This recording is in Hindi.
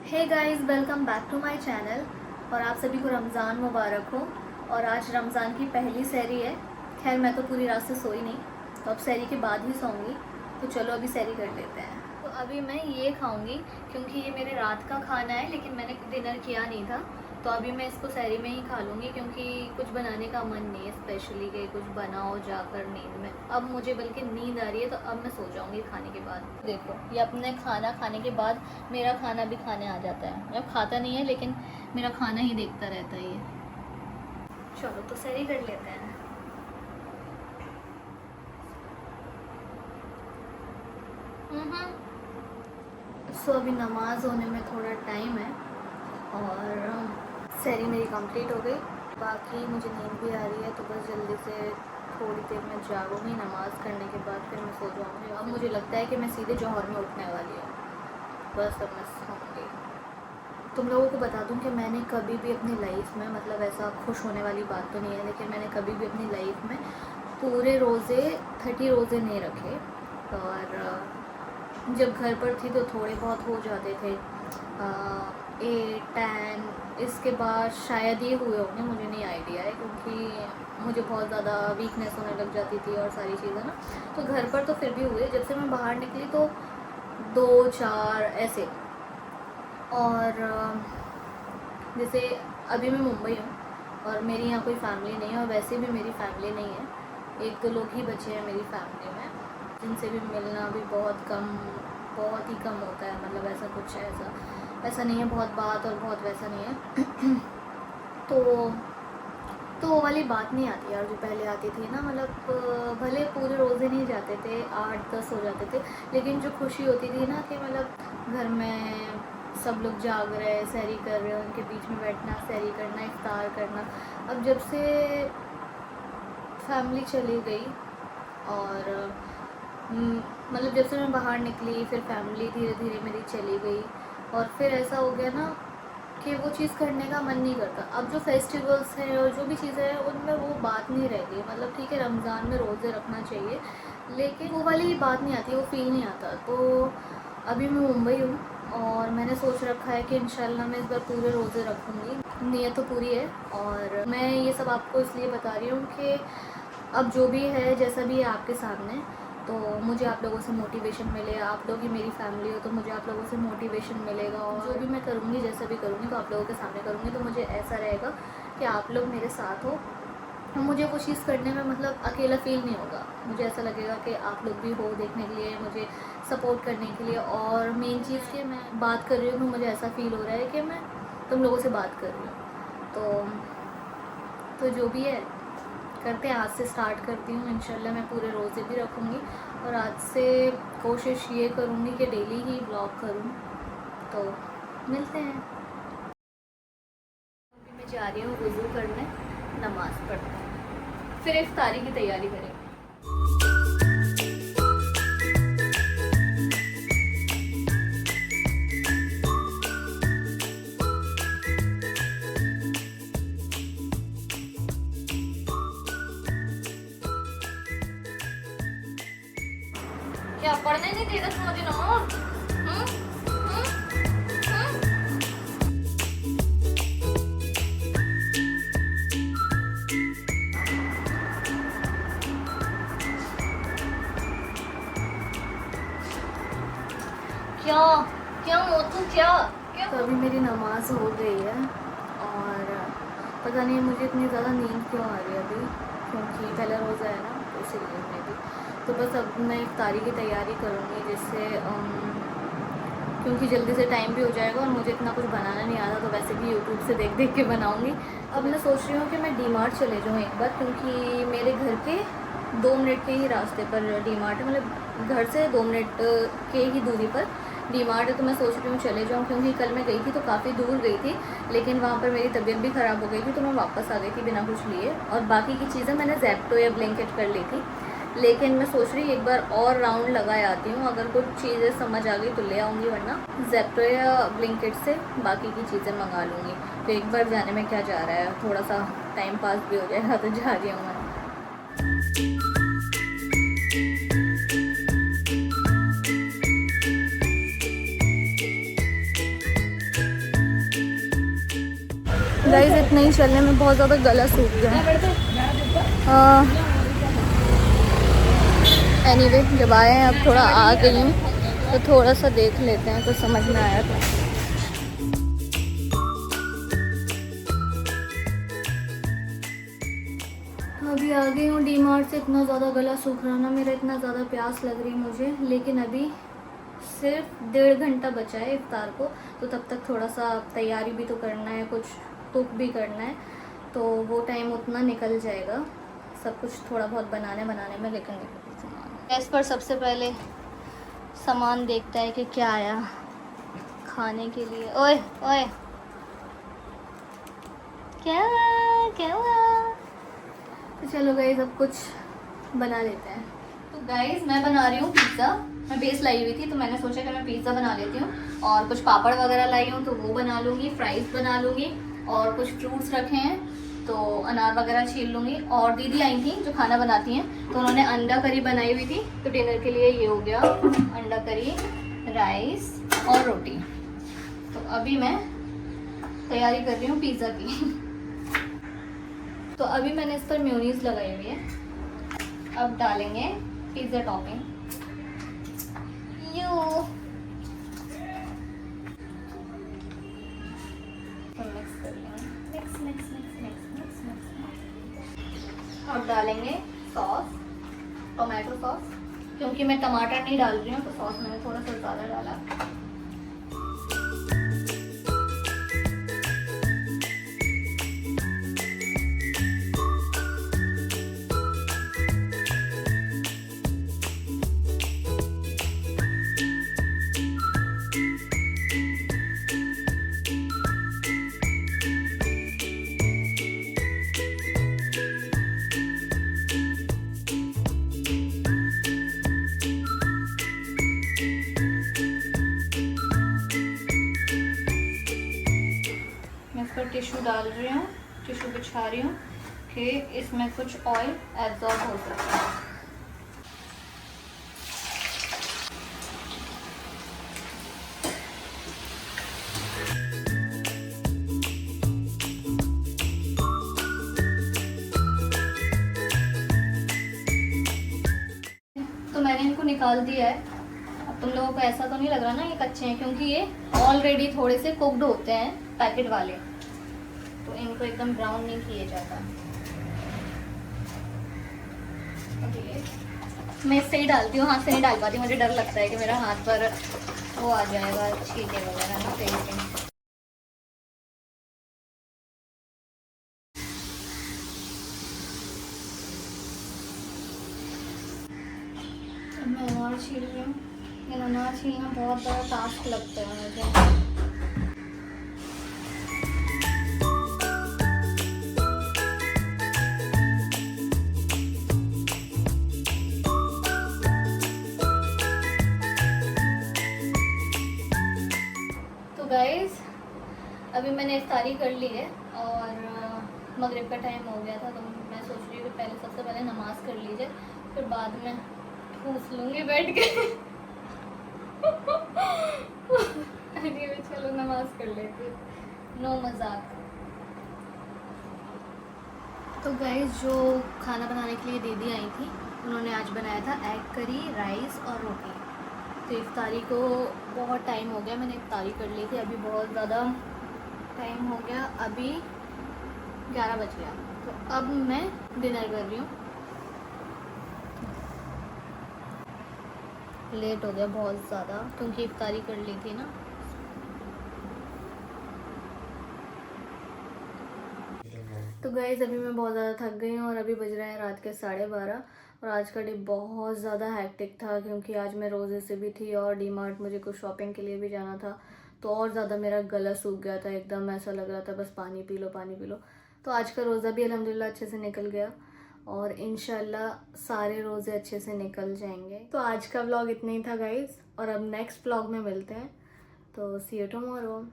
Hey guys, welcome back to my channel. और आप सभी को रमज़ान मुबारक हो। और आज रमज़ान की पहली सहरी है। खैर मैं तो पूरी रात से सोई नहीं, तो अब सहरी के बाद ही सोऊंगी। तो चलो अभी सहरी कर लेते हैं। तो अभी मैं ये खाऊंगी क्योंकि ये मेरे रात का खाना है, लेकिन मैंने डिनर किया नहीं था। तो अभी मैं इसको सहरी में ही खा लूँगी क्योंकि कुछ बनाने का मन नहीं है स्पेशली कि कुछ बनाओ जाकर नींद में। अब मुझे बल्कि नींद आ रही है, तो अब मैं सो जाऊँगी खाने के बाद। देखो ये अपने खाना खाने के बाद मेरा खाना भी खाने आ जाता है। मतलब खाता नहीं है लेकिन मेरा खाना ही देखता रहता है ये। चलो तो सहरी कर लेते हैं। सो अभी नमाज होने में थोड़ा टाइम है और सहरी मेरी कंप्लीट हो गई। बाकी मुझे नींद भी आ रही है, तो बस जल्दी से थोड़ी देर में जागूंगी। नमाज़ करने के बाद फिर मैं सो जाऊँगी। अब मुझे लगता है कि मैं सीधे जौहर में उठने वाली हूँ। बस अब मैं सोऊंगी। तुम लोगों को बता दूं कि मैंने कभी भी अपनी लाइफ में, मतलब ऐसा खुश होने वाली बात तो नहीं है, लेकिन मैंने कभी भी अपनी लाइफ में पूरे रोज़े 30 रोज़े नहीं रखे। और जब घर पर थी तो थोड़े बहुत हो जाते थे, 8 10। इसके बाद शायद ये हुए होंगे, मुझे नहीं आइडिया है, क्योंकि मुझे बहुत ज़्यादा वीकनेस होने लग जाती थी और सारी चीज़ें ना। तो घर पर तो फिर भी हुए। जब से मैं बाहर निकली तो 2 4 ऐसे। और जैसे अभी मैं मुंबई हूँ और मेरी यहाँ कोई फैमिली नहीं है, और वैसे भी मेरी फैमिली नहीं है। 1 2 लोग ही बचे हैं मेरी फैमिली में, जिनसे भी मिलना भी बहुत ही कम होता है। मतलब ऐसा कुछ ऐसा नहीं है, बहुत बात और बहुत वैसा नहीं है। तो वो वाली बात नहीं आती यार जो पहले आती थी ना। मतलब भले पूरे रोज़े नहीं जाते थे, 8 10 हो जाते थे, लेकिन जो खुशी होती थी ना कि मतलब घर में सब लोग जाग रहे हैं, सहरी कर रहे हैं, उनके बीच में बैठना, सहरी करना, इफ्तार करना। अब जब से फैमिली चली गई और मतलब जब से मैं बाहर निकली, फिर फैमिली धीरे धीरे मेरी चली गई, और फिर ऐसा हो गया ना कि वो चीज़ करने का मन नहीं करता। अब जो फेस्टिवल्स हैं और जो भी चीज़ें हैं उनमें वो बात नहीं रह गई। मतलब ठीक है, रमज़ान में रोज़े रखना चाहिए, लेकिन वो वाली बात नहीं आती, वो फील नहीं आता। तो अभी मैं मुंबई हूँ और मैंने सोच रखा है कि इंशाल्लाह मैं इस बार पूरे रोज़े रखूँगी। नीयत तो पूरी है। और मैं ये सब आपको इसलिए बता रही हूँ कि अब जो भी है, जैसा भी है आपके सामने, तो मुझे आप लोगों से मोटिवेशन मिले। आप लोग ही मेरी फैमिली हो, तो मुझे आप लोगों से मोटिवेशन मिलेगा। और जो भी मैं करूँगी, जैसा भी करूँगी, तो आप लोगों के सामने करूँगी, तो मुझे ऐसा रहेगा कि आप लोग मेरे साथ हो। मुझे वो चीज़ करने में मतलब अकेला फ़ील नहीं होगा। मुझे ऐसा लगेगा कि आप लोग भी हो देखने के लिए, मुझे सपोर्ट करने के लिए। और मेन चीज़ कि मैं बात कर रही हूँ तो मुझे ऐसा फ़ील हो रहा है कि मैं तुम लोगों से बात कर रही हूँ। तो जो भी है करते हैं, आज से स्टार्ट करती हूँ। इंशाल्लाह मैं पूरे रोज़े भी रखूँगी और आज से कोशिश ये करूँगी कि डेली ही ब्लॉग करूँ। तो मिलते हैं। अभी मैं जा रही हूँ वज़ू करने, नमाज़ पढ़ने, फिर इफ्तारी की तैयारी करेंगे। क्या पढ़ने नहीं दे रहा मुझे नमाज? हम्म? हम्म? हम्म? क्या क्या मोतू क्या क्या? तो अभी मेरी नमाज हो गई है और पता नहीं मुझे इतनी ज़्यादा नींद क्यों आ रही है अभी, क्योंकि पहला रोज़ा है ना, तो इसीलिए मैं भी। तो बस अब मैं इफ्तारी की तैयारी करूँगी, जिससे क्योंकि जल्दी से टाइम भी हो जाएगा और मुझे इतना कुछ बनाना नहीं आता, तो वैसे भी यूट्यूब से देख देख के बनाऊँगी। अब मैं सोच रही हूँ कि मैं डी मार्ट चले जाऊँ एक बार, क्योंकि मेरे घर के 2 मिनट के ही रास्ते पर डी मार्ट है। मतलब घर से 2 मिनट के ही दूरी पर डी मार्ट है। तो मैं सोच रही हूँ चले जाऊँ, क्योंकि कल मैं गई थी तो काफ़ी दूर गई थी, लेकिन वहाँ पर मेरी तबीयत भी ख़राब हो गई थी, तो मैं वापस आ गई थी बिना कुछ लिए। और बाकी की चीज़ें मैंने ज़ेप्टो या ब्लिंकिट कर ली थी, लेकिन मैं सोच रही एक बार और राउंड लगा आती हूँ। अगर कुछ चीज़ें समझ आ गई तो ले आऊँगी, वरना ज़ेप्टो या ब्लिंकिट से बाकी की चीज़ें मंगा लूँगी। तो एक बार जाने में क्या जा रहा है, थोड़ा सा टाइम पास भी हो जाएगा, तो जा रही हूँ मैं। गाइस इतना ही चलने में बहुत ज़्यादा गला सूख गया। एनीवे जब आए हैं अब थोड़ा आ गई हूँ तो थोड़ा सा देख लेते हैं, कुछ समझ में आया तो। अभी आ गई हूँ डीमार्ट से। इतना ज़्यादा गला सूख रहा ना मेरा, इतना ज़्यादा प्यास लग रही मुझे, लेकिन अभी सिर्फ 1.5 घंटा बचा है इफ्तार को, तो तब तक थोड़ा सा तैयारी भी तो करना है, कुछ कुक भी करना है, तो वो टाइम उतना निकल जाएगा सब कुछ थोड़ा बहुत बनाने में। लेकिन सामान गैस पर सबसे पहले सामान देखता है कि क्या आया खाने के लिए। ओए ओए क्या क्या हुआ? तो चलो गाइस अब कुछ बना लेते हैं। तो गाइस मैं बना रही हूँ पिज़्ज़ा। मैं बेस लाई हुई थी तो मैंने सोचा कि मैं पिज़्ज़ा बना लेती हूँ, और कुछ पापड़ वगैरह लाई हूँ तो वो बना लूँगी, फ्राइज़ बना लूँगी, और कुछ फ्रूट्स रखे हैं तो अनार वगैरह छील लूँगी। और दीदी आई थी जो खाना बनाती हैं, तो उन्होंने अंडा करी बनाई हुई थी, तो डिनर के लिए ये हो गया अंडा करी, राइस और रोटी। तो अभी मैं तैयारी कर रही हूँ पिज़्ज़ा की। तो अभी मैंने इस पर मेयोनीज लगाई हुई है, अब डालेंगे पिज़्ज़ा टॉपिंग। मिक्स कर लेंगे, मिक्स। अब डालेंगे सॉस, टोमेटो सॉस, क्योंकि मैं टमाटर नहीं डाल रही हूँ तो सॉस मैंने थोड़ा सा ज़्यादा डाला। टिश्यू डाल रही हूँ, टिश्यू बिछा रही हूँ कि इसमें कुछ ऑयल एब्जॉर्ब हो सकता है। तो मैंने इनको निकाल दिया है। अब तुम लोगों को ऐसा तो नहीं लग रहा ना ये कच्चे हैं, क्योंकि ये ऑलरेडी थोड़े से कुक्ड होते हैं पैकेट वाले, तो इनको एकदम ब्राउन नहीं किया जाता। मैं इससे ही डालती हूँ, हाथ से नहीं डाल पाती, मुझे डर लगता है कि मेरा हाथ पर वो आ जाएगा छींटे वगैरह ना तेल के। मैं अनार छील रही हूँ, लेकिन अनार छीलना बहुत बड़ा टास्क लगता है मुझे। गाइस अभी मैंने इफ्तारी कर ली है और मगरिब का टाइम हो गया था, तो मैं सोच रही हूँ कि पहले सबसे पहले नमाज़ कर लीजिए, फिर बाद में ठूस लूँगी बैठ के। चलो नमाज़ कर लेते, नो मजाक। तो गाइस जो खाना बनाने के लिए दीदी आई थी, उन्होंने आज बनाया था एग करी, राइस और रोटी। तो इफ्तारी को बहुत टाइम हो गया, मैंने इफ्तारी कर ली थी, अभी बहुत ज़्यादा टाइम हो गया, अभी 11 बज गया, तो अब मैं डिनर कर रही हूँ। लेट हो गया बहुत ज़्यादा क्योंकि इफ्तारी कर ली थी ना। तो गाइस अभी मैं बहुत ज़्यादा थक गई हूँ और अभी बज रहा है रात के 12:30, और आज का डे बहुत ज़्यादा हैक्टिक था क्योंकि आज मैं रोज़े से भी थी और डीमार्ट मुझे कुछ शॉपिंग के लिए भी जाना था, तो और ज़्यादा मेरा गला सूख गया था, एकदम ऐसा लग रहा था बस पानी पी लो पानी पी लो। तो आज का रोज़ा भी अल्हम्दुलिल्लाह अच्छे से निकल गया और इंशाल्लाह सारे रोज़े अच्छे से निकल जाएंगे। तो आज का व्लॉग इतना ही था गाइज़, और अब नेक्स्ट व्लॉग में मिलते हैं, तो सी यू टुमारो।